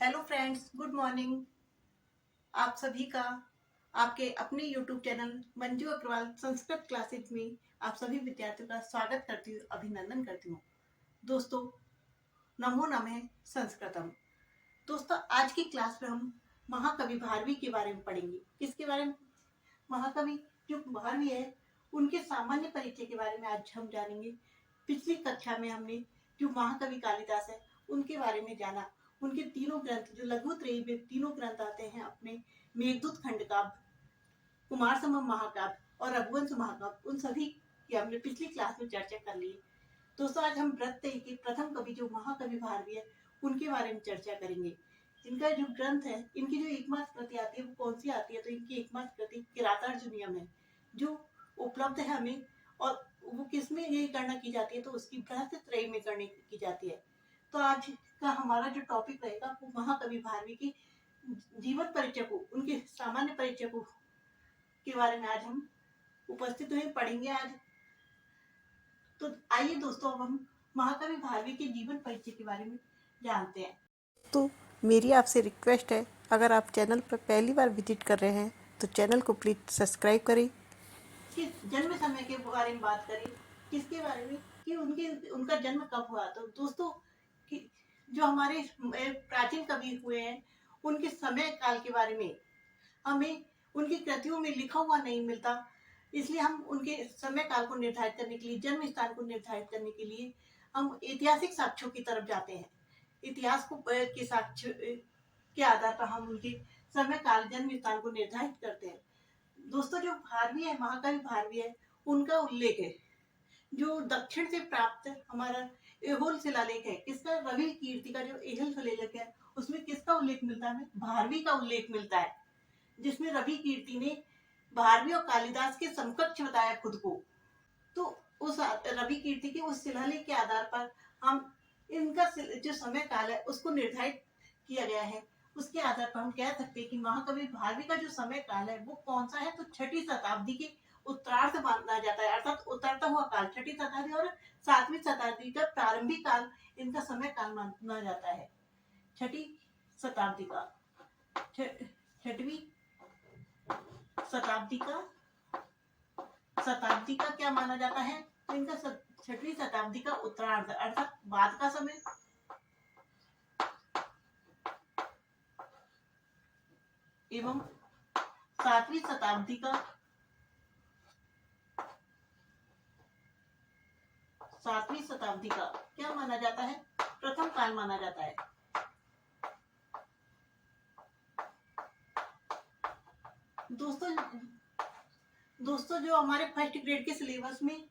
Hello friends, good morning. आप सभी का आपके अपने YouTube channel Manju Agarwal Sanskrit classes में आप सभी विद्यार्थियों का स्वागत करती हूँ, अभिनंदन करती हूँ। दोस्तों, नमो नमः संस्कृतम। दोस्तों, आज की क्लास में हम महाकवि भारवी के बारे में पढ़ेंगे। किसके बारे में? महाकवि जो भारवी है उनके सामान्य परिचय के बारे में आज हम जानेंगे। पिछली कक्षा में हमने जो महाकवि कालिदास है उनके बारे में जाना। उनके तीनों ग्रंथ जो लघु त्रयी में तीनों ग्रंथ आते हैं अपने, मेघदूत खंडकाव्य, कुमार संभव महाकाव्य और रघुवंश महाकाव्य, उन सभी की हमने पिछली क्लास में चर्चा कर ली। दोस्तों, आज हम व्रत के प्रथम कवि जो महाकवि भारवी है उनके बारे में चर्चा करेंगे। इनका जो ग्रंथ है, इनकी जो एकमात्र कृति आती है वो कौन सी आती है? तो इनकी एकमात्र कृति किरातार्जुनीयम है जो उपलब्ध है हमें। और वो किसमें ये गणना की जाती है? तो उसकी बृहत त्रयी में गणना की जाती है। तो आज का हमारा जो टॉपिक रहेगा वो महाकवि भारवी की जीवन परिचय को, उनके सामान्य परिचय को के बारे में आज हम उपस्थित हुए पढ़ेंगे आज। तो आइए दोस्तों, अब हम महाकवि भारवी के जीवन परिचय के बारे में जानते हैं। तो मेरी आपसे रिक्वेस्ट है, अगर आप चैनल पर पहली बार विजिट कर रहे हैं तो चैनल को प्लीज सब्सक्राइब करें। कि जन्म समय के बारे में बात करें, किसके बारे में कि उनका जन्म कब हुआ। तो दोस्तों, कि जो हमारे प्राचीन कवि हुए हैं उनके समय काल के बारे में हमें उनकी कृतियों में लिखा हुआ नहीं मिलता, इसलिए हम उनके समय काल को निर्धारित करने के लिए, जन्म स्थान को निर्धारित करने के लिए हम ऐतिहासिक साक्ष्यों की तरफ जाते हैं। इतिहास को के साक्ष्य के आधार पर हम उनके समय काल, जन्म स्थान को निर्धारित करते हैं। दोस्तों, जो भारवी है, महाकवि भारवी है, उनका उल्लेख है जो दक्षिण से प्राप्त हमारा एहोल शिलालेख है। किसका? रवि कीर्ति का जो एहोल शिलालेख है उसमें किसका उल्लेख मिलता है? भारवी का उल्लेख मिलता है, जिसमें रवि कीर्ति ने भारवी और कालिदास के समकक्ष बताया खुद को। तो उस रवि कीर्ति के उस शिलालेख के आधार पर हम इनका जो समय काल है उसको निर्धारित किया गया है। उसके आधार पर हम कह सकते हैं कि महाकवि भारवी का जो समय काल है वो कौन सा है? तो छठी शताब्दी के उत्तरार्ध माना जाता है, अर्थात उतरता हुआ काल। छठी शताब्दी और सातवीं शताब्दी का प्रारंभिक काल इनका समय काल माना जाता है। छठी शताब्दी का, छठवीं शताब्दी का क्या माना जाता है? तो इनका छठवीं शताब्दी का उत्तरार्ध अर्थात बाद का समय, एवं सातवीं शताब्दी का क्या माना जाता है? प्रथम काल माना जाता है। दोस्तों, जो हमारे फर्स्ट ग्रेड के सिलेबस में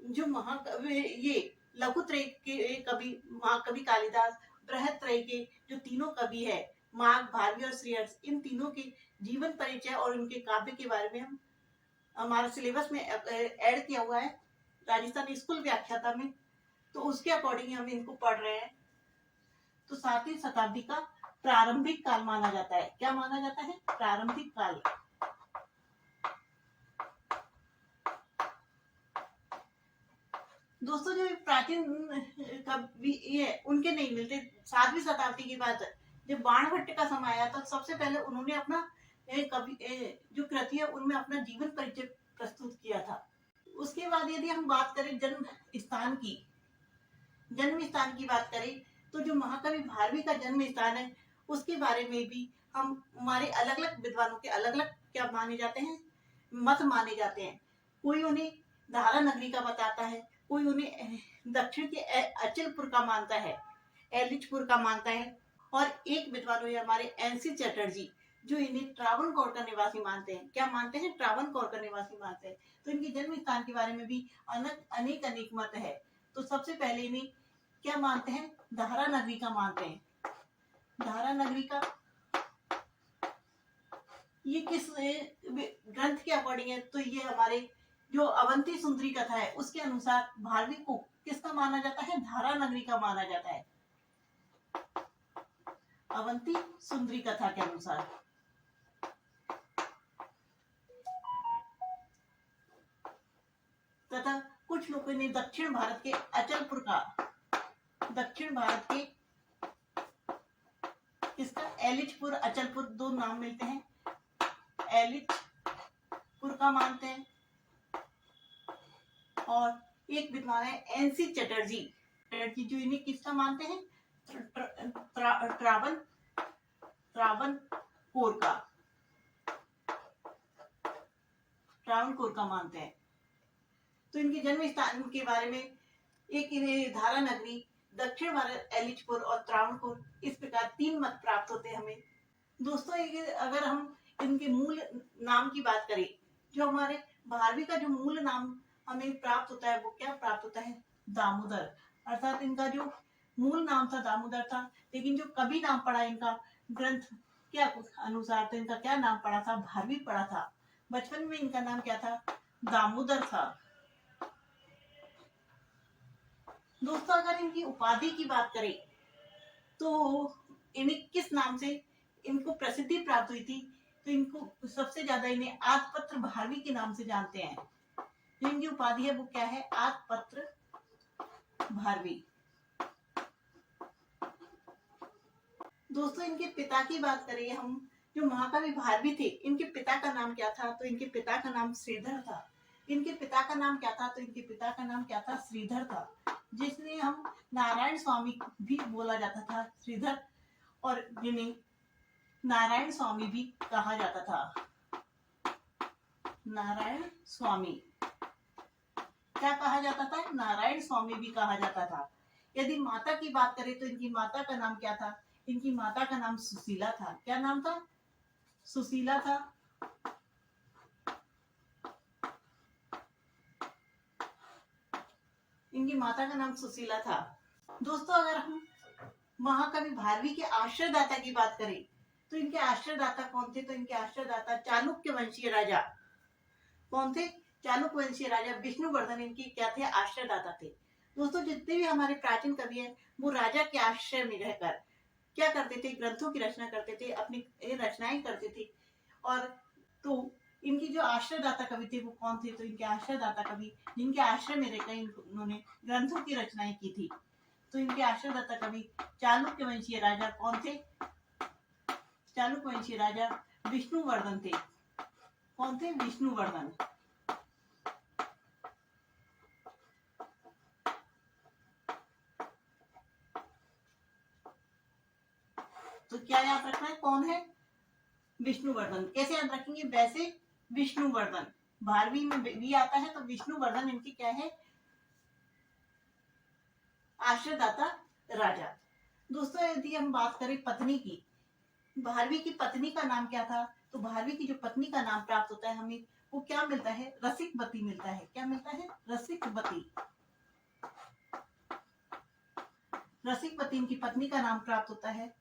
जो महाकवि, ये लघु त्रय के कवि महाकवि कालिदास, बृहत त्रय के जो तीनों कवि है, माघ, भारवी और श्रीहर्ष, इन तीनों के जीवन परिचय और उनके काव्य के बारे में हम हमारा सिलेबस में ऐड किया हुआ है राजस्थान स्कूल व्याख्याता में। तो उसके अकॉर्डिंग हम इनको पढ़ रहे हैं। तो सातवीं शताब्दी का प्रारंभिक काल माना जाता है। क्या माना जाता है? प्रारंभिक काल। दोस्तों, जो प्राचीन कवि ये उनके नहीं मिलते। सातवीं शताब्दी की बात है, जब बाणभट्ट का समय आया तो सबसे पहले उन्होंने अपना जो कृति है उनमें अपना जीवन परिचय प्रस्तुत किया था। उसके बाद यदि हम बात करें जन्म स्थान की बात करें, तो जो महाकवि भारवी का जन्म स्थान है उसके बारे में भी हम हमारे अलग अलग विद्वानों के अलग अलग क्या माने जाते हैं? मत माने जाते हैं। कोई उन्हें धारा नगरी का बताता है, कोई उन्हें दक्षिण के अचलपुर का मानता है, एलिचपुर का मानता है, और एक विद्वान हुए हमारे एनसी चटर्जी जो इन्हें त्रावणकोर का निवासी मानते हैं। क्या मानते हैं? त्रावणकोर का निवासी मानते हैं। तो इनके जन्म स्थान के बारे में भी अनेक मत है। तो सबसे पहले इन्हें क्या मानते हैं? धारा नगरी का मानते हैं। धारा नगरी का ये किस ग्रंथ के अकॉर्डिंग है? तो ये हमारे जो अवंती सुंदरी कथा है उसके अनुसार भारवी को किसका माना जाता है? धारा नगरी का माना जाता है, अवंती सुंदरी कथा के अनुसार। तथा कुछ लोगों ने दक्षिण भारत के इसका एलिचपुर, अचलपुर दो नाम मिलते हैं। एलिचपुर का मानते हैं और एक विद्वान है एनसी चटर्जी, जो इन्हें किसका मानते हैं, त्रावणकोर का मानते हैं। तो इनके जन्म स्थान के बारे में एक इन्हें धारा नगरी, दक्षिण भारत एलिचपुर और त्रावणकोर, इस प्रकार 3 मत प्राप्त होते हैं हमें। दोस्तों अगर हम इनके मूल नाम की बात करें, जो हमारे भारवी का जो मूल नाम हमें प्राप्त होता है वो क्या प्राप्त होता है, दामोदर। अर्थात इनका जो मूल नाम था दामोदर था, लेकिन जो कवि नाम पड़ा इनका ग्रंथ क्या अनुसार तो इनका क्या नाम पड़ा था, भारवी पड़ा था। बचपन में इनका नाम क्या था, दामोदर था। दोस्तों अगर इनकी उपाधि की बात करें तो इन्हें किस नाम से इनको प्रसिद्धि प्राप्त हुई थी, तो इनको सबसे ज्यादा इन्हें आदपत्र भारवी के नाम से जानते हैं। जो इनकी उपाधि है वो क्या है, आदपत्र भारवी। दोस्तों इनके पिता की बात करें हम, जो महाकवि भारवी थे, इनके पिता का नाम क्या था, तो इनके पिता का नाम श्रीधर था। इनके पिता का नाम क्या था, तो इनके पिता का नाम क्या था, श्रीधर था, जिसने हम नारायण स्वामी भी बोला जाता था, श्रीधर, और जिन्हें नारायण स्वामी भी कहा जाता था। नारायण स्वामी क्या कहा जाता था, नारायण स्वामी भी कहा जाता था। यदि माता की बात करें तो इनकी माता का नाम क्या था, इनकी माता का नाम सुशीला था। क्या नाम था, सुशीला था। इनकी माता का नाम सुशीला था। दोस्तों अगर हम महाकवि भारवी के आश्रयदाता की बात करें तो इनके आश्रयदाता कौन थे, तो इनके आश्रयदाता चालुक्य वंशीय राजा कौन थे, चालुक्य वंशीय राजा विष्णुवर्धन इनके क्या थे, आश्रयदाता थे। दोस्तों जितने भी हमारे प्राचीन कवि हैं वो राजा के आश्रय में रहकर क्या करते थे, ग्रंथों की रचना करते थे, अपनी रचनाएं करते थे। और तो इनकी जो आश्रयदाता कवि थे वो कौन थे, तो इनके आश्रयदाता कवि जिनके आश्रय में रहकर इन्होंने ग्रंथों की रचनाएं की थी, तो इनके आश्रयदाता कवि चालुक्य वंशीय राजा कौन थे, चालुक्य वंशीय राजा विष्णुवर्धन थे। कौन थे, विष्णुवर्धन। तो क्या याद रखना है, कौन है, विष्णुवर्धन। कैसे याद रखेंगे, वैसे विष्णुवर्धन, भारवी में भी आता है तो विष्णुवर्धन इनकी क्या है, आश्रयदाता राजा। दोस्तों यदि हम बात करें पत्नी की, भारवी की पत्नी का नाम क्या था, तो भारवी की जो पत्नी का नाम प्राप्त होता है हमें वो क्या मिलता है, रसिकवती मिलता है। क्या मिलता है, रसिकवती। रसिकवती इनकी पत्नी का नाम प्राप्त होता है।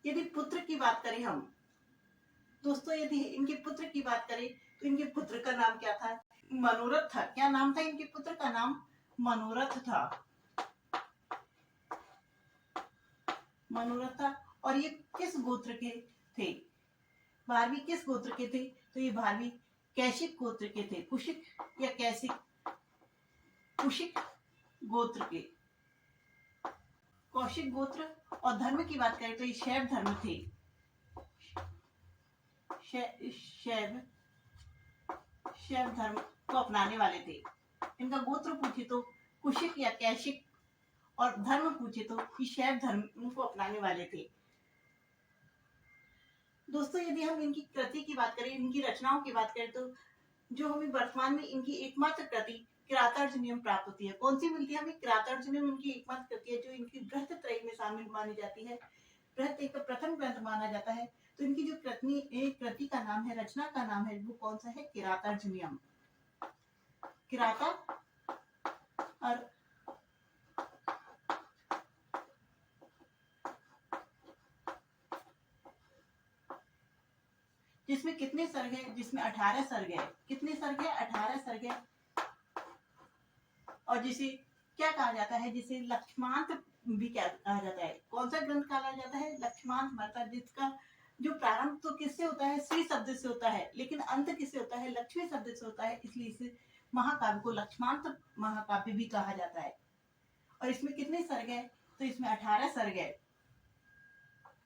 यदि पुत्र की बात करें हम, दोस्तों यदि इनके पुत्र की बात करें तो इनके पुत्र का नाम क्या था, मनोरथ था। क्या नाम था इनके पुत्र का, नाम मनोरथ था, मनोरथ था। और ये किस गोत्र के थे, भारवी किस गोत्र के थे, तो ये भारवी कैशिक गोत्र के थे, कुशिक या कैसिक, कुशिक गोत्र के, कौशिक गोत्र। और धर्म की बात करें तो ये शैव धर्म थे, शैव धर्म को अपनाने वाले थे। इनका गोत्र पूछे तो कुशिक या कैशिक, और धर्म पूछे तो शैव धर्म को अपनाने वाले थे। दोस्तों यदि हम इनकी कृति की बात करें, इनकी रचनाओं की बात करें, तो जो हमें वर्तमान में इनकी एकमात्र कृति किरातार्जुनीयम प्राप्त होती है। कौन सी मिलती है हमें, किरातार्जुनीयम इनकी एकमात्र कृति है जो इनकी बृहत त्रयी में शामिल मानी जाती है, बृहत एक प्रथम ग्रंथ माना जाता है। तो इनकी जो कृति का नाम है, रचना का नाम है, वो कौन सा है, किरातार्जुनीयम। किराता और जिसमें कितने सर्ग है, जिसमें 18 सर्ग है। कितने सर्ग है, 18 सर्ग है। और जिसे क्या कहा जाता है, जिसे लक्ष्मांत भी क्या कहा जाता है, कौन सा ग्रंथ कहा जाता है, लक्ष्मांत, मतलब जिसका जो प्रारंभ तो किससे होता है, श्री शब्द से होता है, लेकिन अंत किससे होता है, लक्ष्मी शब्द से होता है, इसलिए इसे महाकाव्य को लक्ष्मांत महाकाव्य भी कहा जाता है। और इसमें कितने सर्ग है, तो इसमें 18 सर्ग है।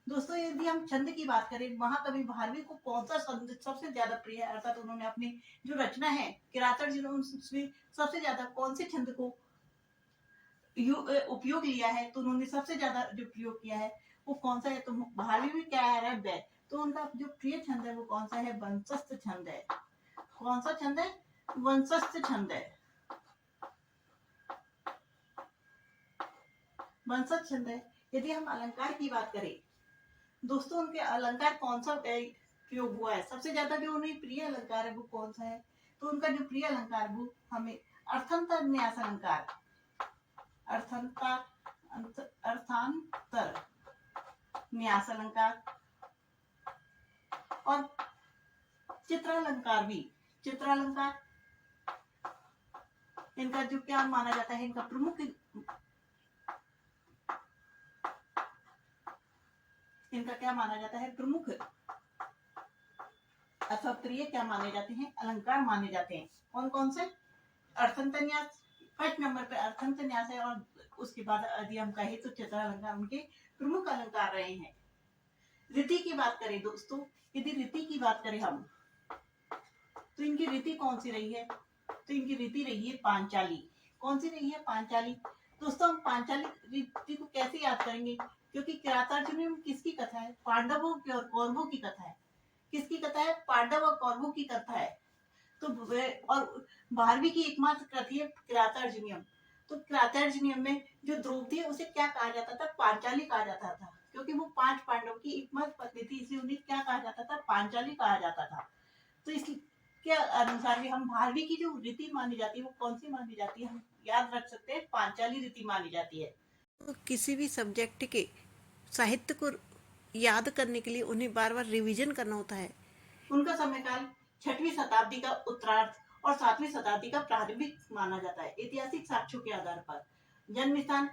दोस्तों यदि हम छंद की बात करें, महाकवि भारवी को कौन सा छंद सबसे ज्यादा प्रिय है, अर्थात उन्होंने अपनी जो रचना है किरातार्जुनीय जी ने उसमें सबसे ज्यादा कौन से छंद को उपयोग लिया है, तो उन्होंने सबसे ज्यादा जो प्रयोग किया है वो कौन सा है, तो भारवी में क्या है वैद, तो उनका जो प्रिय छंद है वो कौन सा है, वंशस्थ छंद है। कौन सा छंद है, वंशस्थ छंद है, वंशस्थ छंद है। यदि हम अलंकार की बात करें दोस्तों, उनके अलंकार कौन सा प्रयोग हुआ है, सबसे ज्यादा जो उन्हें प्रिय अलंकार है वो कौन सा है, तो उनका जो प्रिय अलंकार वो हमें अर्थांतर न्यास अलंकार, अर्थांतर न्यास अलंकार और चित्रालंकार भी, चित्रालंकार इनका जो क्या माना जाता है, इनका प्रमुख इनका क्या माना जाता है, प्रमुख अथवा प्रिय क्या माने जाते हैं, अलंकार माने जाते हैं। कौन कौन से, अर्थांतन्यास फर्स्ट नंबर पे अर्थांतन्यास है, और उसके बाद यदि हम कहें तो चित्रालंकार उनके प्रमुख अलंकार रहे हैं। रीति की बात करें दोस्तों, यदि रीति की बात करें हम, तो इनकी रीति कौन सी रही है, तो इनकी रीति रही है पांचाली। कौन सी रही है, पांचाली। दोस्तों हम पांचाली रीति को कैसे याद करेंगे, क्योंकि किरातार्जुनीय में किसकी कथा है, पांडवों की और कौरवों की कथा है। किसकी कथा है, पांडव और कौरवों की कथा है। तो और भारवी की एकमात्र कृति है किरातार्जुनीयम। तो किरातार्जुनीयम में जो द्रौपदी है उसे क्या कहा जाता था, पांचाली कहा जाता था, क्योंकि वो 5 पांडव की एकमात्र पत्नी थी, इसलिए उन्हें क्या कहा जाता था, पांचाली कहा जाता था। तो इसके अनुसार भी हम भारवी की जो रीति मानी जाती है वो कौन सी मानी जाती है, हम याद रख सकते हैं, पांचाली रीति मानी जाती है। तो किसी भी सब्जेक्ट के साहित्य को याद करने के लिए उन्हें बार बार रिवीजन करना होता है। उनका समयकाल 6वीं शताब्दी का उत्तरार्ध और 7वीं शताब्दी का प्रारंभिक माना जाता है। ऐतिहासिक साक्ष्यों के आधार पर जन्म स्थान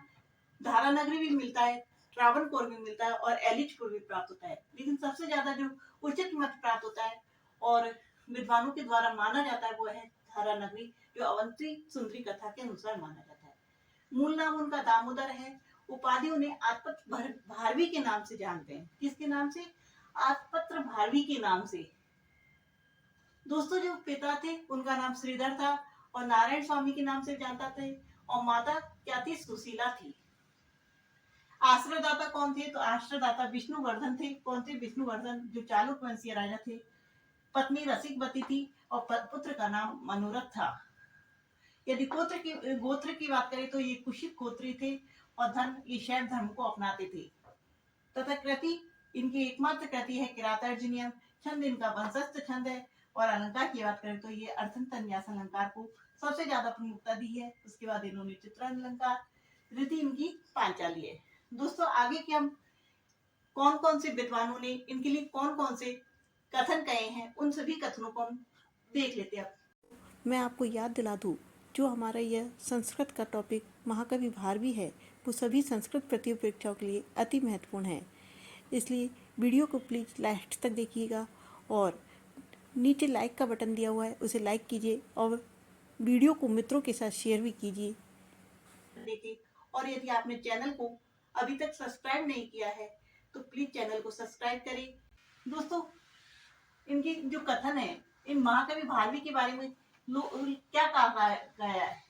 धारानगरी भी मिलता है, ट्रावणकोर भी मिलता है और एलिचपुर भी प्राप्त होता है, लेकिन सबसे ज्यादा जो उचित मत प्राप्त होता है और विद्वानों के द्वारा माना जाता है वो है धारानगरी, जो अवंती सुंदरी कथा के अनुसार माना जाता है। मूल नाम उनका दामोदर है, उपाधि उन्हें आत्पत्र भारवी के नाम से जानते हैं। किसके नाम से, आत्पत्र भारवी के नाम से। दोस्तों जो पिता थे उनका नाम श्रीधर था और नारायण स्वामी के नाम से जानता थे, और माता क्या थी, सुशीला थी। आश्रयदाता कौन थे, तो आश्रयदाता विष्णुवर्धन थे। कौन थे, विष्णुवर्धन, जो चालुक्य वंशीय राजा थे। पत्नी रसिकवती थी और पुत्र का नाम मनोरथ था। यदि गोत्र की बात करें तो ये कुशिक गोत्री थे और धर्म ये शैव धर्म को अपनाते थे। तथा कृति इनकी एकमात्र कृति है किरातार्जुनीयम। छंद इनका वंशस्थ छंद है, और अलंकार की बात करें तो ये अर्थांतन्यास अलंकार को सबसे ज्यादा प्रमुखता दी है। उसके बाद इन्होंने चित्रालंकार, रीति इनकी पांचाली है। दोस्तों आगे के हम कौन कौन से विद्वानों ने इनके लिए कौन कौन से कथन कहे हैं, उन सभी कथनों को हम देख लेते हैं। मैं आपको याद दिला दूं, जो हमारा यह संस्कृत का टॉपिक महाकवि भारवी है वो सभी संस्कृत प्रतियोगिताओं के लिए अति महत्वपूर्ण है, इसलिए वीडियो को प्लीज़ लास्ट तक देखिएगा और नीचे लाइक का बटन दिया हुआ है उसे लाइक कीजिए और वीडियो को मित्रों के साथ शेयर भी कीजिए। देखिए, और यदि आपने चैनल को अभी तक सब्सक्राइब नहीं किया है तो प्लीज चैनल को सब्सक्राइब करें। दोस्तों इनकी जो कथन है, इन महाकवि भारवी के बारे में क्या कहा गया है,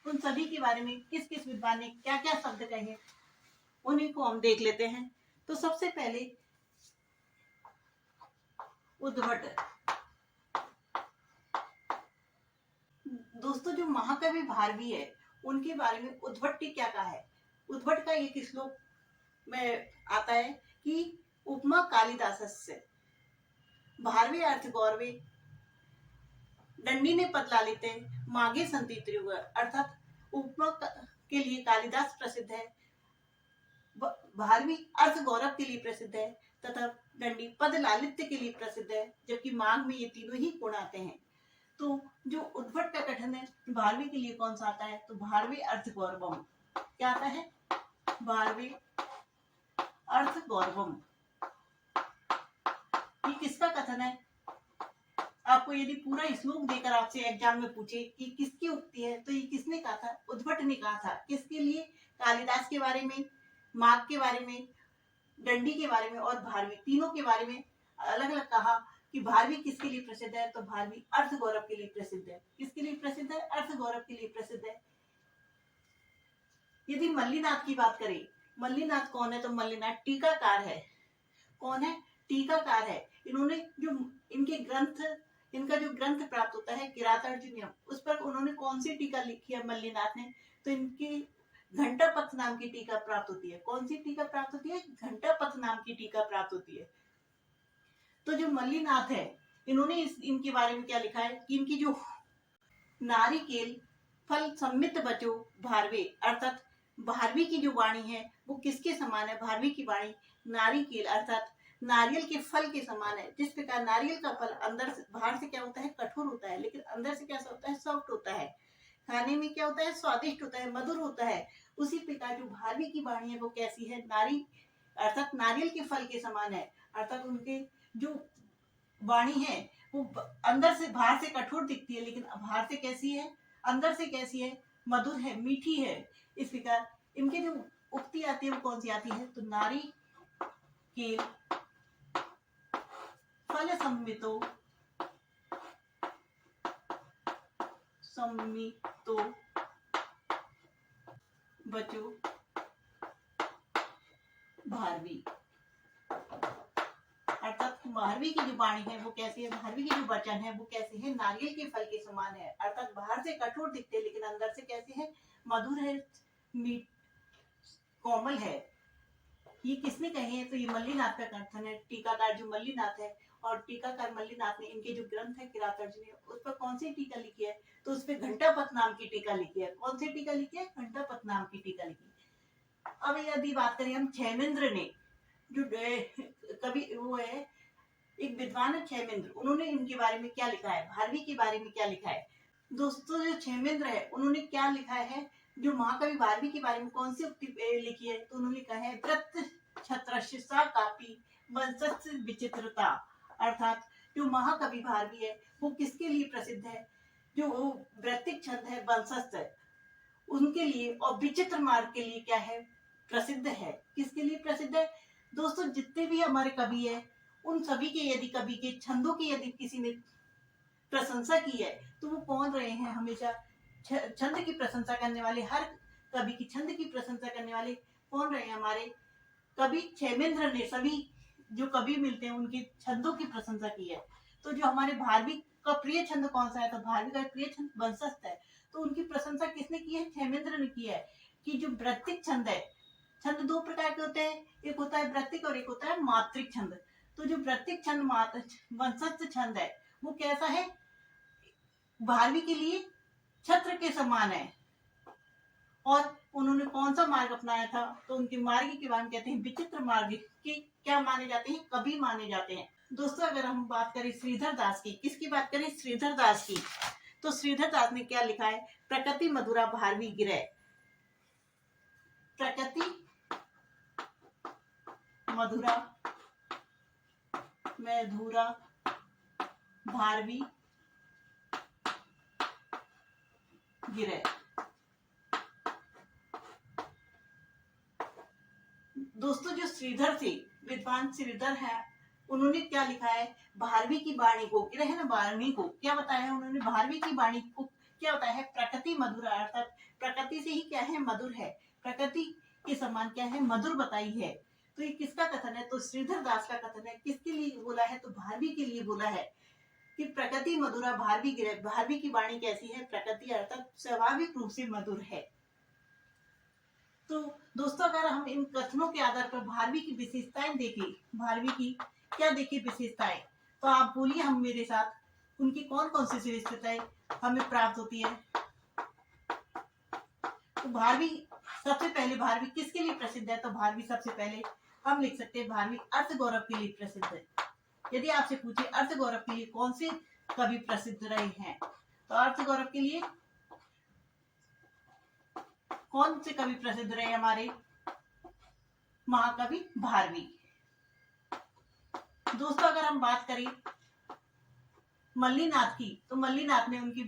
उन सभी के बारे में किस किस विद्वान ने क्या क्या शब्द कहे हैं, उन्हीं को हम देख लेते हैं। तो सबसे पहले उद्भट। दोस्तों जो महाकवि भारवी है उनके बारे में उद्भट ने क्या कहा है। उद्भट का एक श्लोक में आता है कि उपमा कालिदासस्य भारवे अर्थ गौरवे दंडी ने पतलालिते मागे संति त्रियुग। अर्थात उपमा के लिए कालिदास प्रसिद्ध है, भारवी अर्थ गौरव के लिए प्रसिद्ध है तथा दंडी पद लालित्य के लिए प्रसिद्ध है, जबकि माघ में ये तीनों ही गुण आते हैं। तो जो उद्भट का कथन है भारवी के लिए कौन सा आता है, तो भारवी अर्थ गौरवम क्या आता है, भारवी अर्थ गौरवम। ये किसका कथन है, आपको यदि पूरा श्लोक देकर आपसे एग्जाम में पूछे कि किसकी उक्ति है तो ये किसने कहा था, उद्भट ने कहा था। किसके लिए, कालिदास के बारे में, माघ के बारे में दंडी के बारे में और भारवी, तीनों के बारे में अलग अलग कहा कि भारवी किसके लिए प्रसिद्ध है, तो भारवी अर्थ गौरव के लिए प्रसिद्ध है। किसके लिए प्रसिद्ध है? अर्थ गौरव के लिए प्रसिद्ध है। यदि मल्लीनाथ की बात करें, मल्लीनाथ कौन है, तो मल्लीनाथ टीकाकार है। कौन है? टीकाकार है। इन्होंने जो इनके ग्रंथ, इनका जो ग्रंथ प्राप्त होता है किरातार्जुनीयम, उस पर उन्होंने कौन सी टीका लिखी है मल्लीनाथ ने, तो इनकी घंटापथ नाम की टीका प्राप्त होती है। कौन सी टीका प्राप्त होती है? घंटापथ नाम की टीका प्राप्त होती है। तो जो मल्लीनाथ है, इन्होंने इनके बारे में क्या लिखा है कि इनकी जो नारिकेल फल सम्मित बचो भारवे, अर्थात भारवी की जो वाणी है वो किसके समान है? भारवी की वाणी नारिकेल अर्थात नारियल के फल के समान है। जिस प्रकार नारियल का फल अंदर से, बाहर से क्या होता है? कठोर होता है, लेकिन अंदर से कैसा होता है? सॉफ्ट होता है, खाने में क्या होता है? स्वादिष्ट होता है, मधुर होता है। उसी प्रकार जो भारवी की वाणी है वो कैसी है? नारी अर्थात नारियल के फल के समान है। अर्थात उनके जो वाणी है वो अंदर से, बाहर से कठोर दिखती है, लेकिन बाहर से कैसी है? अंदर से कैसी है? मधुर है, मीठी है। इस प्रकार इनके जो उक्ति आती है वो कौन सी आती है? तो नारी के फल सम्मितो सम्मितो बचो भारवी, अर्थात भारवी की जो वाणी है वो कैसी है? भारवी की जो वचन है वो कैसे है? नारियल के फल के समान है। अर्थात बाहर से कठोर दिखते हैं, लेकिन अंदर से कैसे है? मधुर है, मीठ, कोमल है। ये किसने कहे हैं? तो ये मल्लीनाथ का कथन है। टीकाकार जो मल्लीनाथ है, और टीकाकार मल्लीनाथ ने इनके जो ग्रंथ है किरातार्जुनीय, उस पर कौन सी टीका लिखी है? तो उस पर घंटापथ नाम की टीका लिखी है। कौन सी टीका लिखी है? घंटापथ नाम की टीका लिखी है। अब यदि बात करें हम क्षेमेंद्र ने, जो कवि वो है, एक विद्वान है क्षेमेंद्र, उन्होंने इनके बारे में क्या लिखा है? भारवी के बारे में क्या लिखा है? दोस्तों जो क्षेमेंद्र है उन्होंने क्या लिखा है? जो महाकवि भारवी के बारे में कौन सी उक्ति लिखी है? तो उन्होंने कहा है व्रत छत्रसा कापी वंशस्थ विचित्रता, अर्थात जो महाकवि भारवी है वो किसके लिए प्रसिद्ध है? जो वृत्तिक छंद है, वंशस्थ है, उनके लिए, और विचित्र मार्ग के लिए क्या है? प्रसिद्ध है। किसके लिए प्रसिद्ध है? दोस्तों जितने भी हमारे कवि है, उन सभी के, यदि कवि के छंदों की यदि किसी ने प्रशंसा की है तो वो कौन रहे हैं? हमेशा छंद की प्रशंसा करने वाले, हर कवि की छंद की प्रशंसा करने वाले कौन रहे हैं? हमारे कवि क्षेमेंद्र ने सभी जो कवि मिलते हैं उनके छंदों की प्रशंसा की है। तो जो हमारे भारवी का प्रिय छंद कौन सा है? तो भारवी का प्रिय छंद वंशस्थ है। तो उनकी प्रशंसा किसने की है? क्षेमेंद्र ने की है। कि जो वृत्तिक छंद है, छंद दो प्रकार के होते हैं, एक होता है वृत्तिक और एक होता है मात्रिक छंद। तो जो वृत्तिक छंद वंशस्थ छंद है वो कैसा है? भारवी के लिए छत्र के समान है। और उन्होंने कौन सा मार्ग अपनाया था? तो उनके मार्ग के बारे में कहते हैं विचित्र मार्ग की, क्या माने जाते हैं? कवि माने जाते हैं। दोस्तों अगर हम बात करें श्रीधर दास की, किसकी बात करें? श्रीधर दास की, तो श्रीधर दास ने क्या लिखा है? प्रकृति मधुरा भारवी गिरह, प्रकृति मधुरा मधुरा भारवी गिरह। दोस्तों जो श्रीधर थे, विद्वान श्रीधर है, उन्होंने क्या लिखा है? भारवी की वाणी को, गिरह है ना, वाणी को क्या बताया है उन्होंने? भारवी की वाणी को क्या बताया है? प्रकृति मधुर, अर्थात प्रकृति से ही क्या है? मधुर है, प्रकृति के समान क्या है? मधुर बताई है। तो ये किसका कथन है? तो श्रीधर दास का कथन है। किसके लिए बोला है? तो भारवी के लिए बोला है कि प्रकृति मधुरा भारवी गिरह, भारवी की वाणी कैसी है? प्रकृति अर्थात स्वाभाविक रूप से मधुर है। तो दोस्तों अगर हम इन कथनों के आधार पर भारवी की विशेषताएं देखें, भारवी की क्या देखें विशेषताएं, तो आप बोलिए हम मेरे साथ उनकी कौन कौन सी विशेषताएं हमें प्राप्त होती है। तो भारवी सबसे पहले, भारवी किसके लिए प्रसिद्ध है? तो भारवी सबसे पहले हम लिख सकते हैं भारवी अर्थ गौरव के लिए प्रसिद्ध है। यदि आपसे पूछे अर्थ गौरव के लिए कौन से कवि प्रसिद्ध रहे हैं, तो अर्थ गौरव के लिए कौन से कवि प्रसिद्ध रहे? हमारे महाकवि भारवी। दोस्तों अगर हम बात करें मल्लीनाथ की, तो मल्लीनाथ ने उनकी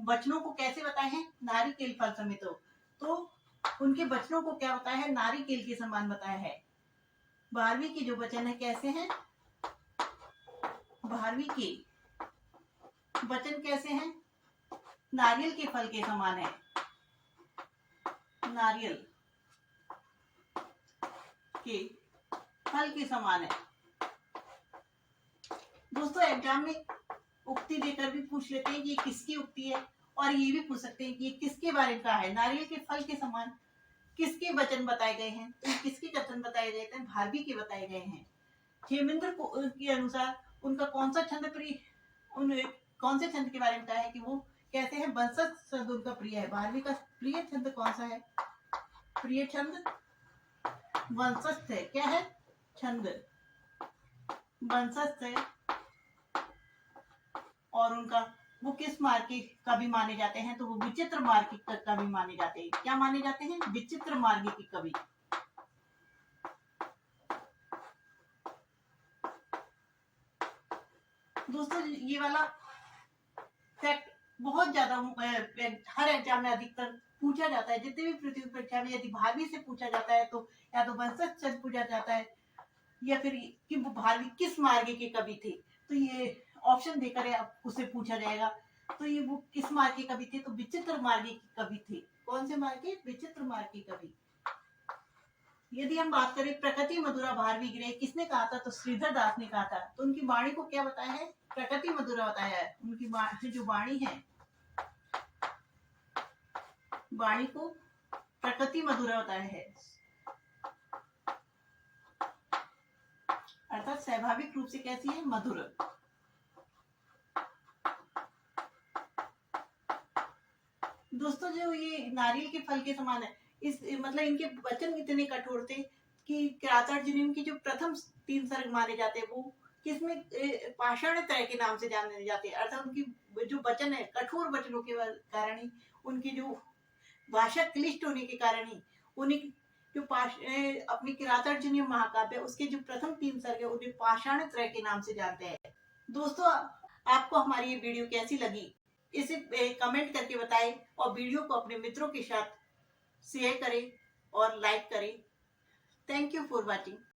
वचनों को कैसे बताए हैं? नारिकेल फल समेत। तो उनके वचनों को क्या बताया है? नारिकेल के समान बताया है। 12वीं के जो वचन है कैसे हैं? 12वीं के वचन कैसे हैं? नारियल के फल के समान है। नारियल के फल के समान है। दोस्तों एग्जाम में उक्ति देकर भी पूछ लेते हैं कि ये किसकी उक्ति है, और ये भी पूछ सकते हैं कि ये किसके बारे में कहा है। नारियल के फल के समान किसके वचन बताए गए हैं? तो किसके कथन बताए गए थे? 12वीं के बताए गए हैं। हेमेंद्र के अनुसार उनका कौन सा छंद प्रिय, उन कौन से छंद के बारे में कहा है कि वो कहते हैं वंशज छंद उनका प्रिय है। 12वीं का प्रिय छंद कौन सा है? प्रिय छंद वंशज है। क्या है? छंद वंशज है। और उनका वो किस मार्ग के कवि माने जाते हैं? तो वो विचित्र मार्ग के कवि माने जाते हैं। क्या माने जाते हैं? विचित्र मार्ग के कवि। दोस्तों ये वाला फैक्ट बहुत ज्यादा हर एग्जाम में अधिकतर पूछा जाता है। जितने भी प्रतियोगी परीक्षा में यदि 12वीं से पूछा जाता है तो या तो वंशज छंद पूछा जाता है, या फिर कि वो 12वीं किस मार्ग के कवि थे, तो ये ऑप्शन देकर उसे पूछा जाएगा। तो ये वो किस मार्ग के कवि थे? तो विचित्र मार्ग के कवि थे। कौन से मार्ग के? विचित्र मार्ग के कवि। यदि हम बात करें प्रकृति मधुरा 12वीं ग्रह किसने कहा था? तो श्रीधर दास ने कहा था। तो उनकी वाणी को क्या बताया है? प्रकृति मधुरा बताया है। उनकी जो वाणी है, वाणी को प्रकृति मधुरा बताया है, अर्थात स्वाभाविक रूप से कैसी है? मधुर। दोस्तों जो ये नारियल के फल के समान है, इस मतलब इनके वचन इतने कठोर थे कि किरातार्जुनीय की जो प्रथम 3 सर्ग माने जाते हैं वो किसमें? पाषाण त्रय के नाम से जाने जाते हैं। अर्थात उनकी जो वचन है कठोर वचनों के कारण ही, उनकी जो भाषा क्लिष्ट होने के कारण ही उन्हें जो अपनी किरातार्जुनीय महाकाव्य उसके जो प्रथम 3 सर्ग है उन्हें पाषाण त्रय के नाम से जानते हैं। दोस्तों आपको हमारी ये वीडियो कैसी लगी इसे कमेंट करके बताएं, और वीडियो को अपने मित्रों के साथ शेयर करें और लाइक करें। Thank you for watching.